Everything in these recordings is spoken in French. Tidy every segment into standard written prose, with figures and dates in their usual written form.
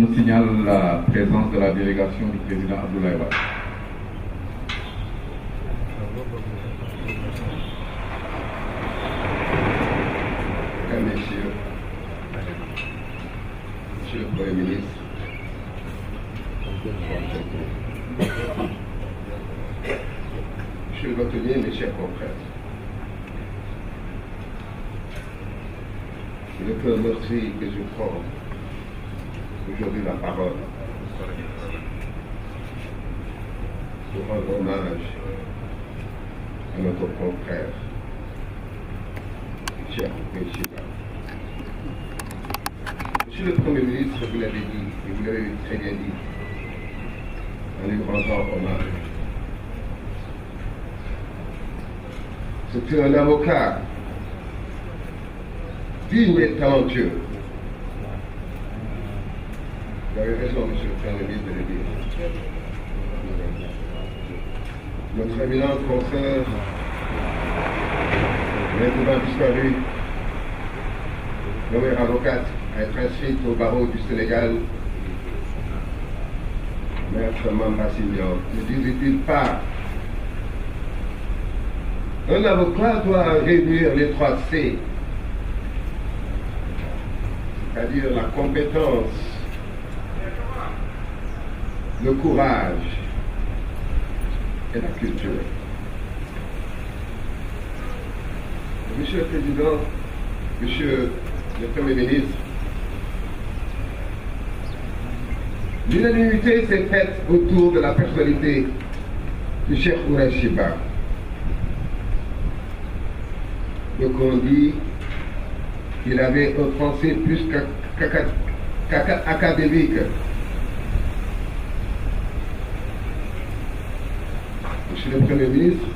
nous signale la présence de la délégation du président Abdoulaye Wade. Messieurs, Monsieur le Premier ministre, Monsieur le bâtonnier, mes chers confrères, c'est le cœur meurtri que je prends aujourd'hui la parole pour rendre hommage à notre confrère, cher Président. Monsieur le Premier ministre, vous l'avez dit, et vous l'avez très bien dit, en lui rendant hommage. C'était un avocat digne et talentueux. Vous avez raison, monsieur le Premier ministre, de le dire. Notre éminent confrère, maintenant disparu, nommé avocate à être inscrite au barreau du Sénégal, Maître Mamba Signon, ne disait-il pas: un avocat doit réunir les 3 C, c'est-à-dire la compétence, le courage et la culture. Monsieur le Président, Monsieur le Premier ministre, l'unanimité s'est faite autour de la personnalité du Cheikh Khoureychi Ba. Donc on dit qu'il avait un français plus qu'académique. Monsieur le Premier ministre,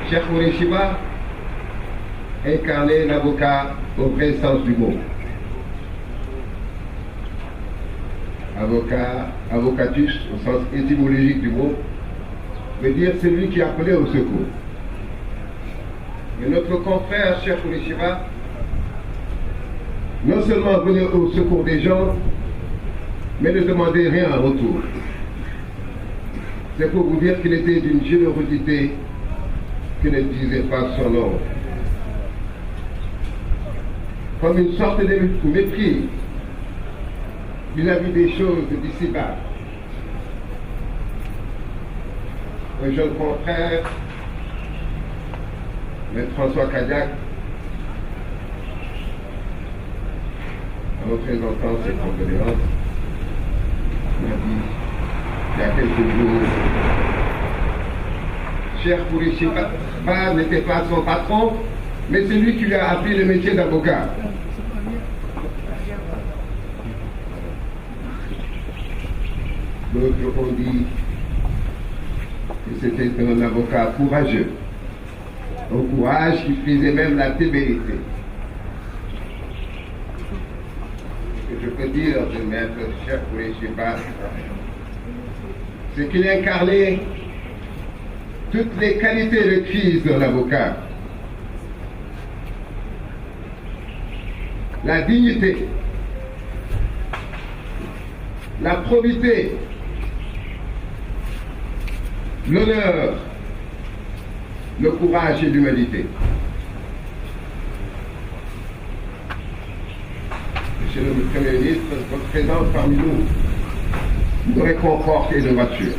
Cheikh Khoureychi Ba incarnait l'avocat au vrai sens du mot. Avocat, avocatus au sens étymologique du mot, veut dire celui qui appelait au secours. Mais notre confrère Cheikh Khoureychi Ba non seulement venait au secours des gens, mais ne demandait rien en retour. C'est pour vous dire qu'il était d'une générosité qui ne disait pas son nom. Comme une sorte de mépris vis-à-vis des choses d'ici-bas. Un jeune confrère, M. François Kadiak, en nous présentant ses condoléances, m'a dit il y a quelques jours, Cheikh Khoureychi Ba n'était pas son patron, mais c'est lui qui lui a appris le métier d'avocat. D'autres ont dit que c'était un avocat courageux, un courage qui faisait même la témérité. Ce que je peux dire de maître Cheikh Khoureychi Ba, c'est qu'il incarnait toutes les qualités requises d'un avocat. La dignité, la probité, l'honneur, le courage et l'humanité. Monsieur le Premier ministre, votre présence parmi nous nous réconforte et nous rassure.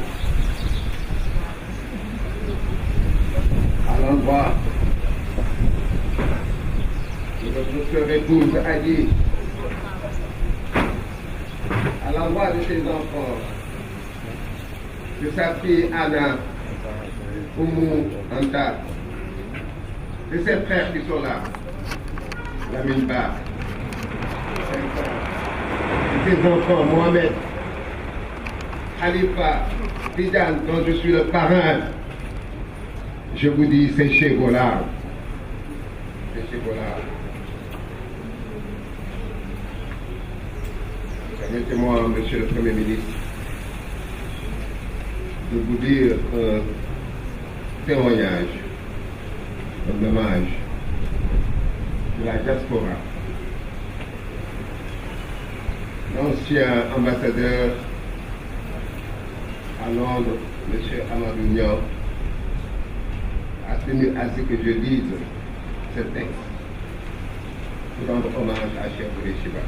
À l'endroit de notre sœur épouse Ali, à l'endroit de ses enfants, de sa fille Anna, Oumou, Anta, de ses frères qui sont là, Lamine Ba, de ses enfants Mohamed, Khalifa, Tidane, dont je suis le parrain, je vous dis, séchez vos larmes. Séchez vos larmes. Permettez-moi, Monsieur le Premier ministre, de vous dire un témoignage, un hommage de la diaspora ancien ambassadeur à Londres, M. Amadou Niang, a tenu à ce que je lise ce texte pour rendre hommage à Cheikh Koureyshiba.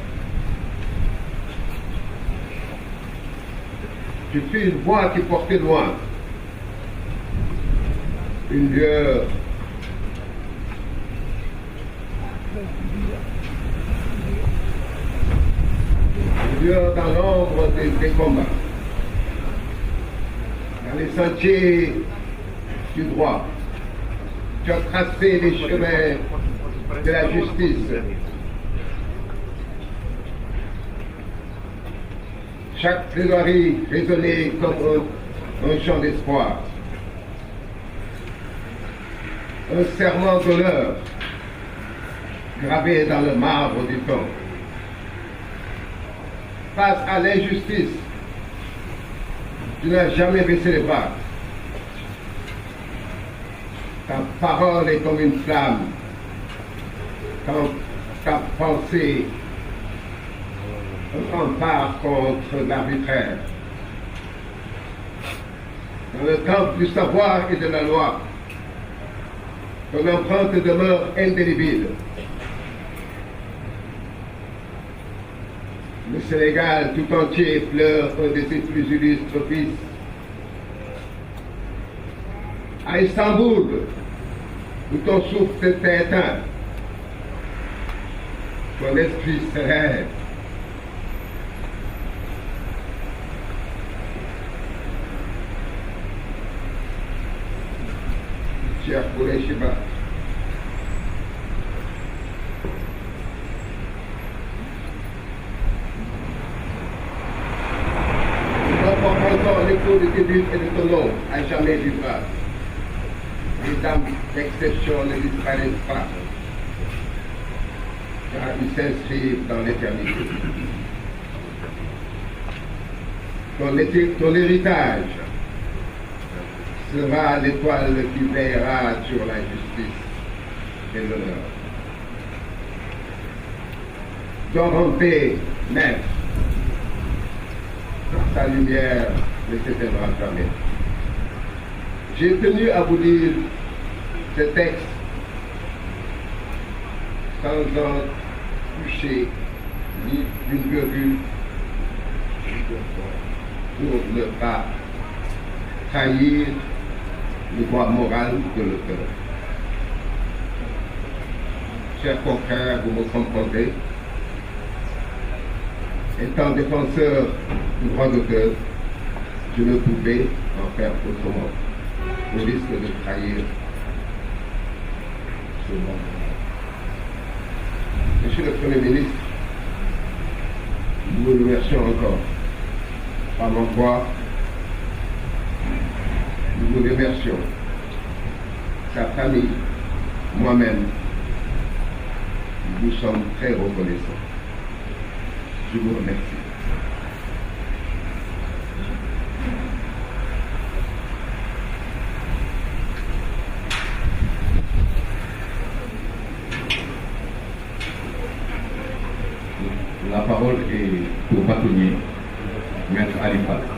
Je suis une voix qui portait loin une lueur dans l'ombre des combats, dans les sentiers du droit. Tu as tracé les chemins de la justice. Chaque plaidoirie résonnait comme un chant d'espoir. Un serment d'honneur gravé dans le marbre du temps. Face à l'injustice, tu n'as jamais baissé les bras. Ta parole est comme une flamme. Ta pensée, un rempart contre l'arbitraire. Dans le temple du savoir et de la loi, ton empreinte demeure indélébile. Le Sénégal tout entier pleure un de ses plus illustres fils. À Istanbul, où ton souffle s'est éteint, ton esprit se rêve. Cheikh Koureyshiba, l'écho de tes buts et de ton nom à jamais vivra. Les âmes d'exception ne disparaissent pas, car ils s'inscrivent dans l'éternité. Ton héritage sera l'étoile qui veillera sur la justice et l'honneur. Dors en paix, maître, car ta lumière ne s'éteindra jamais. J'ai tenu à vous lire ce texte sans en toucher ni d'une virgule pour ne pas trahir le droit moral de l'auteur. Chers confrères, vous me comprendrez, étant défenseur du droit d'auteur, je ne pouvais en faire autrement, au risque de trahir ce monde. Monsieur le Premier ministre, nous vous remercions encore. Par mon voix, nous vous remercions. Sa famille, moi-même, nous sommes très reconnaissants. Je vous remercie. La parole est au bâtonnier, Maître Ali Fall.